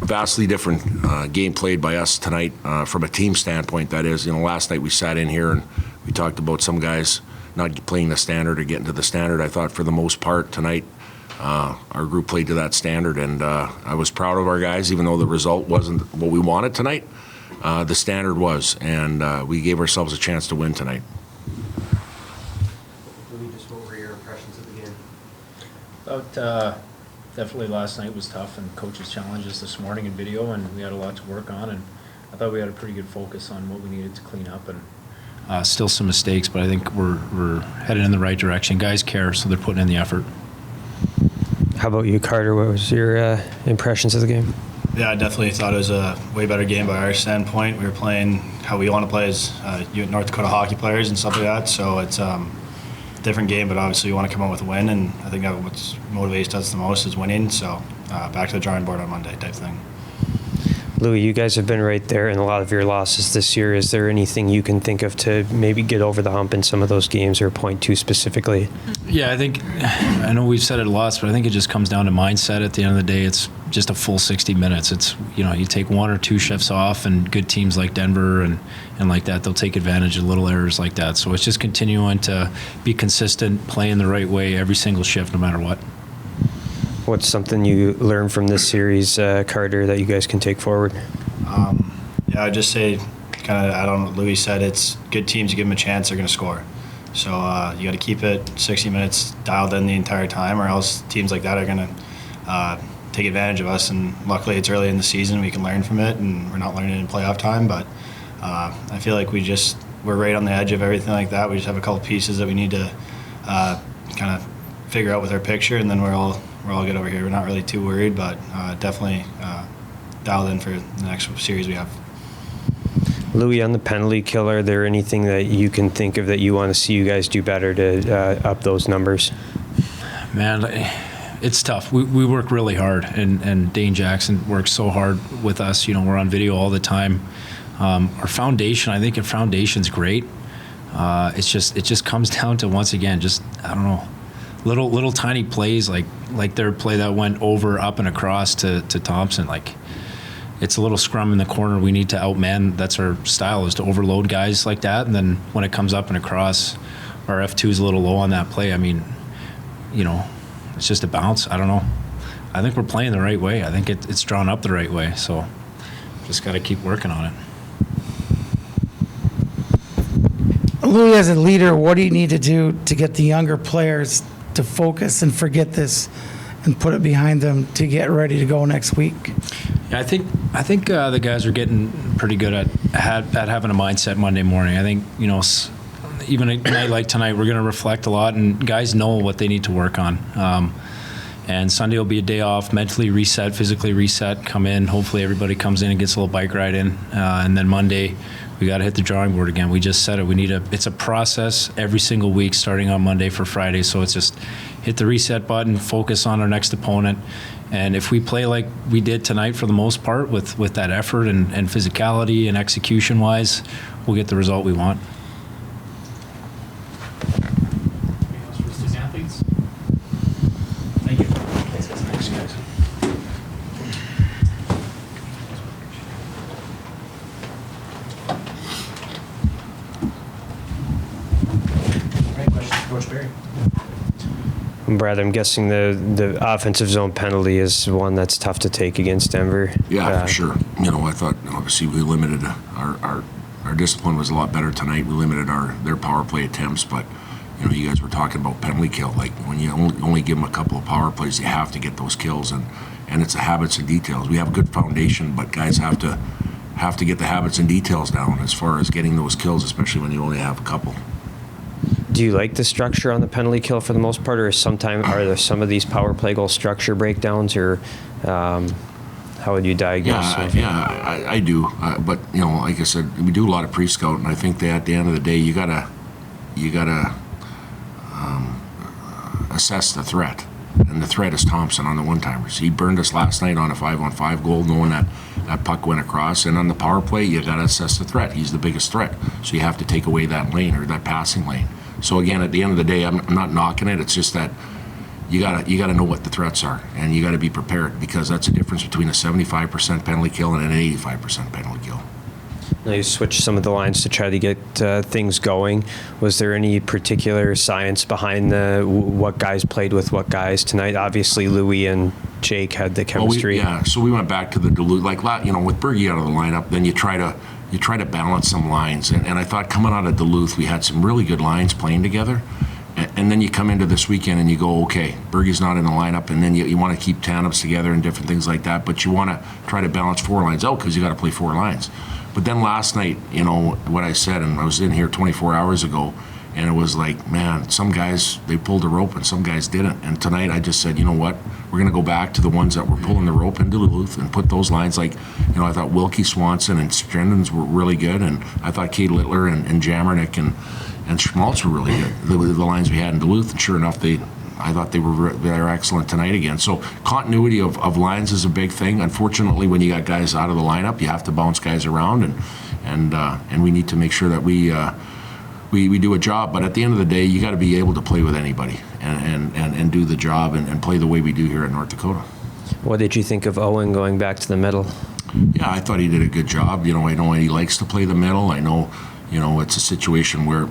vastly different game played by us tonight from a team standpoint. That is, last night we sat in here and we talked about some guys not playing the standard or getting to the standard. I thought for the most part tonight our group played to that standard, and I was proud of our guys, even though the result wasn't what we wanted tonight. The standard was, and we gave ourselves a chance to win tonight. Louis, just what were your impressions of the game? About definitely last night was tough, and coaches challenged us this morning in video, and we had a lot to work on, and I thought we had a pretty good focus on what we needed to clean up, and still some mistakes, but I think we're headed in the right direction. Guys care, so they're putting in the effort. How about you, Carter? What was your impressions of the game? Yeah, I definitely thought it was a way better game by our standpoint. We were playing how we want to play as North Dakota hockey players and stuff like that, so it's different game, but obviously we want to come out with a win, and I think that what motivates us the most is winning. So back to the drawing board on Monday type thing. Louis, you guys have been right there in a lot of your losses this year. Is there anything you can think of to maybe get over the hump in some of those games or point to specifically? Yeah, I know we've said it lots, but I think it just comes down to mindset. At the end of the day, it's just a full 60 minutes. It's, you take one or two shifts off, and good teams like Denver and like that, they'll take advantage of little errors like that. So it's just continuing to be consistent, playing the right way every single shift, no matter what. What's something you learned from this series, Carter, that you guys can take forward? Yeah, I'd just say, kind of add on what Louis said, it's good teams, you give them a chance, they're going to score. So you got to keep it 60 minutes dialed in the entire time, or else teams like that are going to take advantage of us. And luckily it's early in the season, we can learn from it, and we're not learning in playoff time. But I feel like we're right on the edge of everything like that. We just have a couple pieces that we need to kind of figure out with our picture, and then we're all good over here. We're not really too worried, but definitely dialed in for the next series we have. Louis, on the penalty kill, are there anything that you can think of that you want to see you guys do better to up those numbers? Man, it's tough. We work really hard, and Dane Jackson works so hard with us. We're on video all the time. Our foundation, I think our foundation's great. It just comes down to, once again, just, I don't know, little tiny plays like their play that went over, up, and across to Thompson. Like, it's a little scrum in the corner. We need to outman. That's our style, is to overload guys like that. And then when it comes up and across, our F2 is a little low on that play. I mean, it's just a bounce. I don't know. I think we're playing the right way. I think it's drawn up the right way. So just got to keep working on it. Louis, as a leader, what do you need to do to get the younger players to focus and forget this and put it behind them to get ready to go next week? Yeah, I think the guys are getting pretty good at having a mindset Monday morning. I think, even a night like tonight, we're going to reflect a lot, and guys know what they need to work on. And Sunday will be a day off, mentally reset, physically reset, come in. Hopefully everybody comes in and gets a little bike ride in. And then Monday, we got to hit the drawing board again. We just said it. It's a process every single week, starting on Monday for Friday. So it's just hit the reset button, focus on our next opponent. And if we play like we did tonight for the most part, with that effort and physicality and execution-wise, we'll get the result we want. Thank you. Thanks, guys. Great question, Coach Barry. Brad, I'm guessing the offensive zone penalty is one that's tough to take against Denver. Yeah, for sure. I thought obviously we limited our discipline was a lot better tonight. We limited their power play attempts, but you guys were talking about penalty kill. Like, when you only give them a couple of power plays, you have to get those kills, and it's the habits and details. We have a good foundation, but guys have to get the habits and details down as far as getting those kills, especially when you only have a couple. Do you like the structure on the penalty kill for the most part, or are there some of these power play goal structure breakdowns, or how would you diagnose? Yeah, I do. But like I said, we do a lot of pre-scout, and I think that at the end of the day, you gotta assess the threat, and the threat is Thompson on the one-timers. He burned us last night on a 5-on-5 goal, knowing that puck went across. And on the power play, you gotta assess the threat. He's the biggest threat, so you have to take away that lane or that passing lane. So again, at the end of the day, I'm not knocking it. It's just that you gotta know what the threats are, and you gotta be prepared, because that's a difference between a 75% penalty kill and an 85% penalty kill. Now you switched some of the lines to try to get things going. Was there any particular science behind what guys played with what guys tonight? Obviously, Louis and Jake had the chemistry. So we went back to the Duluth, with Bergie out of the lineup, then you try to balance some lines, and I thought coming out of Duluth, we had some really good lines playing together. And then you come into this weekend and you go, okay, Bergie's not in the lineup, and then you want to keep tandems together and different things like that, but you want to try to balance 4 lines out, because you got to play 4 lines. But then last night, what I said, and I was in here 24 hours ago, and it was like, man, some guys, they pulled the rope and some guys didn't. And tonight I just said, you know what, we're going to go back to the ones that were pulling the rope into Duluth and put those lines, like, I thought Wilkie, Swanson, and Strendens were really good, and I thought Kate Littler and Jamernik and Schmaltz were really good, the lines we had in Duluth, and sure enough, I thought they were excellent tonight again. So continuity of lines is a big thing. Unfortunately, when you got guys out of the lineup, you have to bounce guys around, and we need to make sure that we do a job. But at the end of the day, you got to be able to play with anybody and do the job and play the way we do here at North Dakota. What did you think of Owen going back to the middle? Yeah, I thought he did a good job. I know he likes to play the middle. I know, it's a situation where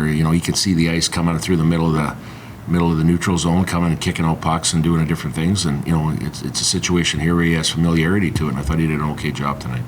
he can see the ice coming through the middle of the neutral zone, coming and kicking out pucks and doing different things. And it's a situation here where he has familiarity to it. And I thought he did an okay job tonight.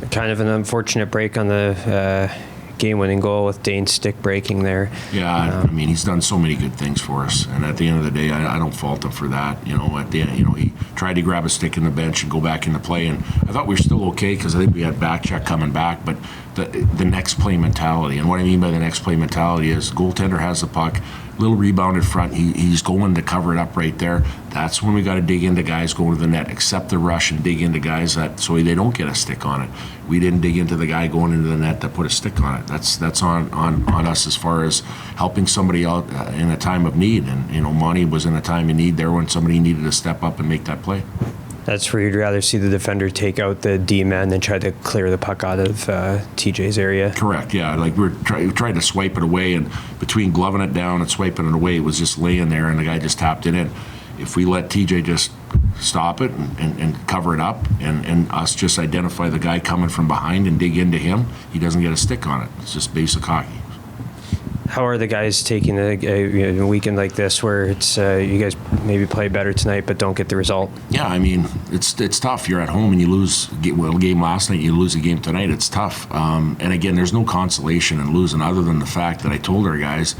Kind of an unfortunate break on the game-winning goal with Dane's stick breaking there. Yeah, he's done so many good things for us, and at the end of the day, I don't fault him for that. At the end, he tried to grab a stick in the bench and go back into play, and I thought we were still okay, because I think we had back check coming back, but the next play mentality, and what I mean by the next play mentality is goaltender has the puck, little rebound in front, he's going to cover it up right there. That's when we got to dig into guys going to the net, accept the rush and dig into guys so they don't get a stick on it. We didn't dig into the guy going into the net that put a stick on it. That's on us as far as helping somebody out in a time of need. And Monty was in a time of need there when somebody needed to step up and make that play. That's where you'd rather see the defender take out the D-man than try to clear the puck out of TJ's area. Correct, yeah. Like we tried to swipe it away, and between gloving it down and swiping it away, it was just laying there, and the guy just tapped it in. If we let TJ just stop it and cover it up, and us just identify the guy coming from behind and dig into him, he doesn't get a stick on it. It's just basic hockey. How are the guys taking a weekend like this, where it's you guys maybe play better tonight but don't get the result? Yeah, it's tough. You're at home and you lose a game last night, you lose a game tonight. It's tough. And again, there's no consolation in losing, other than the fact that I told our guys,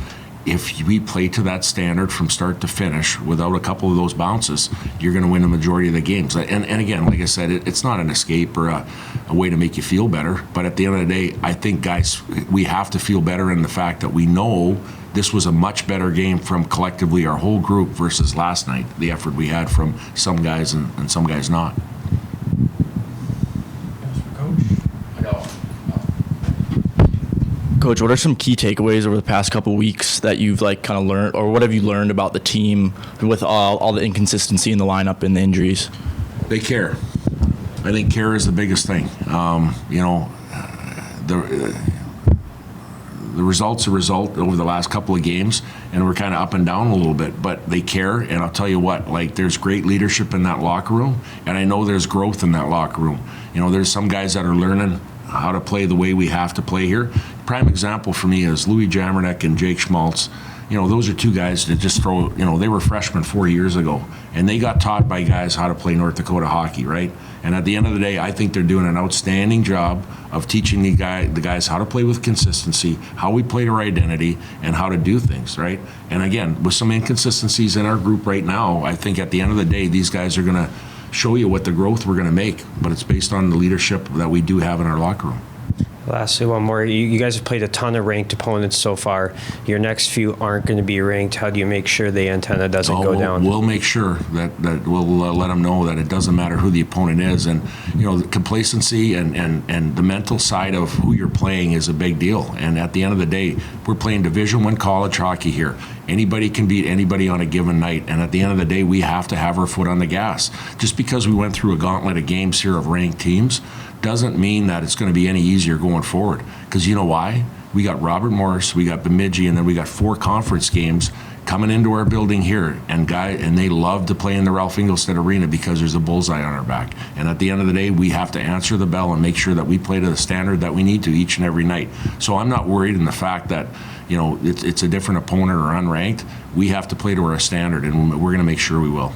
if we play to that standard from start to finish without a couple of those bounces, you're going to win the majority of the games. And again, like I said, it's not an escape or a way to make you feel better. But at the end of the day, I think, guys, we have to feel better in the fact that we know this was a much better game from collectively our whole group versus last night, the effort we had from some guys and some guys not. Coach, what are some key takeaways over the past couple of weeks that you've kind of learned, or what have you learned about the team with all the inconsistency in the lineup and the injuries? They care. I think care is the biggest thing. The result's a result over the last couple of games, and we're kind of up and down a little bit, but they care. And I'll tell you what, there's great leadership in that locker room, and I know there's growth in that locker room. There's some guys that are learning how to play the way we have to play here. Prime example for me is Louis Jamernik and Jake Schmaltz. Those are two guys that just throw, they were freshmen 4 years ago, and they got taught by guys how to play North Dakota hockey, right? And at the end of the day, I think they're doing an outstanding job of teaching the guys how to play with consistency, how we play to our identity, and how to do things, right? And again, with some inconsistencies in our group right now, I think at the end of the day, these guys are going to show you what the growth we're going to make, but it's based on the leadership that we do have in our locker room. Lastly, one more. You guys have played a ton of ranked opponents so far. Your next few aren't going to be ranked. How do you make sure the antenna doesn't go down? We'll make sure that we'll let them know that it doesn't matter who the opponent is. And, the complacency and the mental side of who you're playing is a big deal. And at the end of the day, we're playing Division I college hockey here. Anybody can beat anybody on a given night. And at the end of the day, we have to have our foot on the gas. Just because we went through a gauntlet of games here of ranked teams doesn't mean that it's going to be any easier going forward. Because you know why? We got Robert Morris, we got Bemidji, and then we got 4 conference games coming into our building here, and they love to play in the Ralph Engelstad Arena because there's a bullseye on our back. And at the end of the day, we have to answer the bell and make sure that we play to the standard that we need to each and every night. So I'm not worried in the fact that, it's a different opponent or unranked. We have to play to our standard, and we're going to make sure we will.